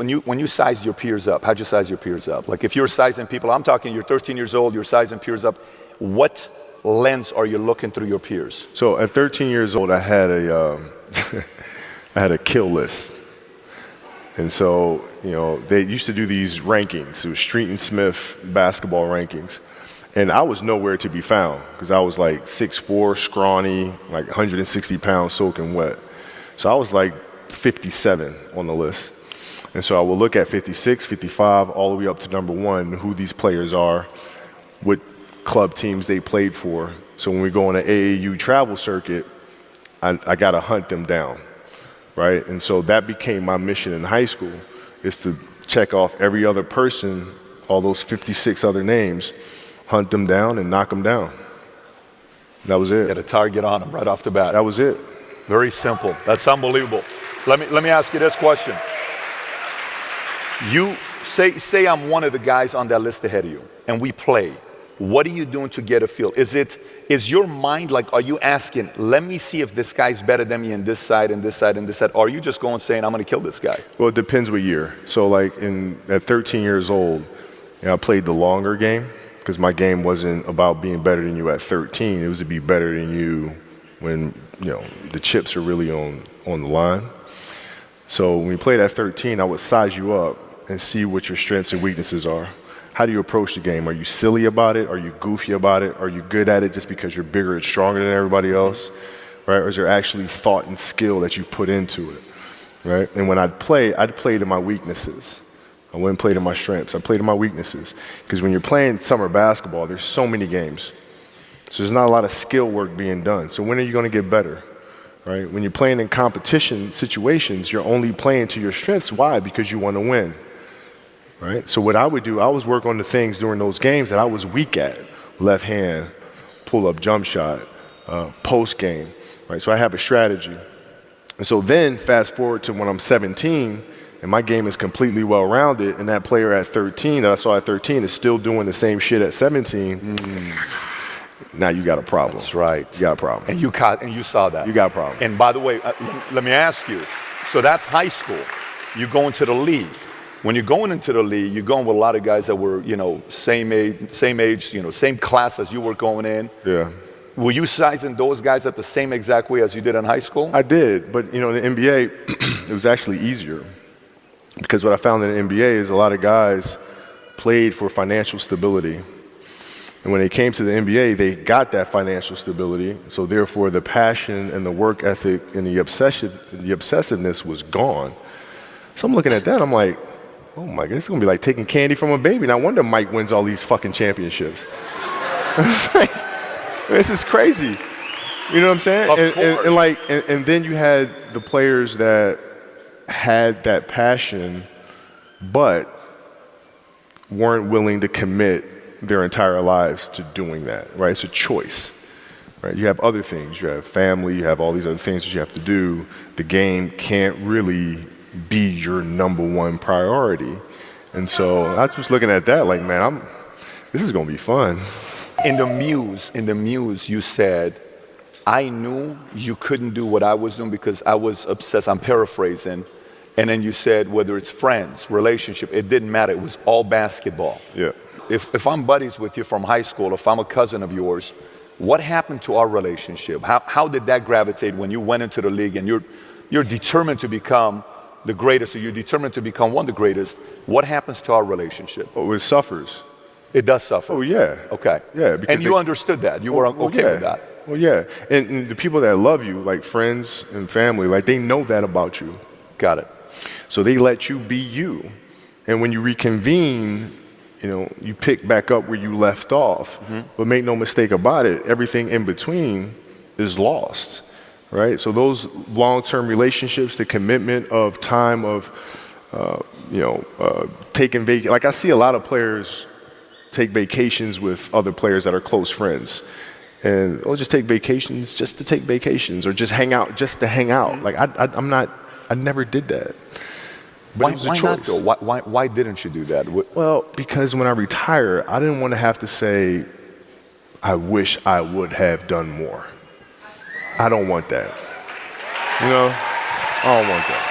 when you size your peers up, how'd you size your peers up? Like if you're sizing people, I'm talking you're 13 years old, you're sizing peers up. What lens are you looking through your peers? So at 13 years old, I had a I had a kill list. And so, you know, they used to do these rankings. It was Street and Smith basketball rankings. And I was nowhere to be found because I was like 6'4", scrawny, like 160 pounds soaking wet. So I was like 57 on the list. And so I would look at 56, 55, all the way up to number 1, who these players are, what club teams they played for. So when we go on an AAU travel circuit, I got to hunt them down, right? And so that became my mission in high school, is to check off every other person, all those 56 other names, hunt them down and knock them down. That was it. Get a target on them right off the bat. That was it. Very simple. That's unbelievable. Let me ask you this question. You say I'm one of the guys on that list ahead of you, and we play. What are you doing to get a feel? Is your mind like, are you asking, let me see if this guy's better than me in this side and this side and this side? Or are you just going saying, I'm going to kill this guy? Well, it depends what year. So like at 13 years old, you know, I played the longer game because my game wasn't about being better than you at 13. It was to be better than you when, you know, the chips are really on the line. So when we played at 13, I would size you up and see what your strengths and weaknesses are. How do you approach the game? Are you silly about it? Are you goofy about it? Are you good at it just because you're bigger and stronger than everybody else? Right? Or is there actually thought and skill that you put into it? Right? And when I'd play to my weaknesses. I wouldn't play to my strengths. I played to my weaknesses. Because when you're playing summer basketball, there's so many games. So there's not a lot of skill work being done. So when are you going to get better? Right? When you're playing in competition situations, you're only playing to your strengths. Why? Because you want to win. Right? So what I would do, I was work on the things during those games that I was weak at. Left hand, pull-up jump shot, post game. Right? So I have a strategy. And so then fast forward to when I'm 17 and my game is completely well-rounded, and that player at 13 that I saw at 13 is still doing the same shit at 17, now you got a problem. That's right. You got a problem. And you saw that. You got a problem. And by the way, let me ask you, so that's high school. You go into the league. When you're going into the league, you're going with a lot of guys that were, you know, same age, you know, same class as you were going in. Yeah. Were you sizing those guys at the same exact way as you did in high school? I did, but you know, in the NBA, it was actually easier. Because what I found in the NBA is a lot of guys played for financial stability. And when they came to the NBA, they got that financial stability. So therefore, the passion and the work ethic and the obsessiveness was gone. So I'm looking at that, I'm like, oh my God, it's gonna be like taking candy from a baby. No wonder Mike wins all these fucking championships. It's like, this is crazy. You know what I'm saying? And then you had the players that had that passion, but weren't willing to commit their entire lives to doing that, right? It's a choice, right? You have other things. You have family, you have all these other things that you have to do. The game can't really be your number one priority. And so I was just looking at that like, man, this is gonna be fun. In the Muse, you said, I knew you couldn't do what I was doing because I was obsessed. I'm paraphrasing. And then you said, whether it's friends, relationship, it didn't matter. It was all basketball. Yeah. If I'm buddies with you from high school, if I'm a cousin of yours, what happened to our relationship? How did that gravitate when you went into the league and you're determined to become the greatest, or you're determined to become one of the greatest? What happens to our relationship? Oh, it suffers. It does suffer. Oh, yeah. Okay. Yeah. And you understood that. You were okay with that. Well, yeah. And the people that love you, like friends and family, like they know that about you. Got it. So they let you be you. And when you reconvene, you know, you pick back up where you left off. Mm-hmm. But make no mistake about it, everything in between is lost, right? So those long-term relationships, the commitment of time of, taking vacation. Like I see a lot of players take vacations with other players that are close friends. And they'll just take vacations just to take vacations, or just hang out just to hang out. Like I never did that. But it was a choice. Not though? Why didn't you do that? Well, because when I retire, I didn't want to have to say, I wish I would have done more. I don't want that. You know, I don't want that.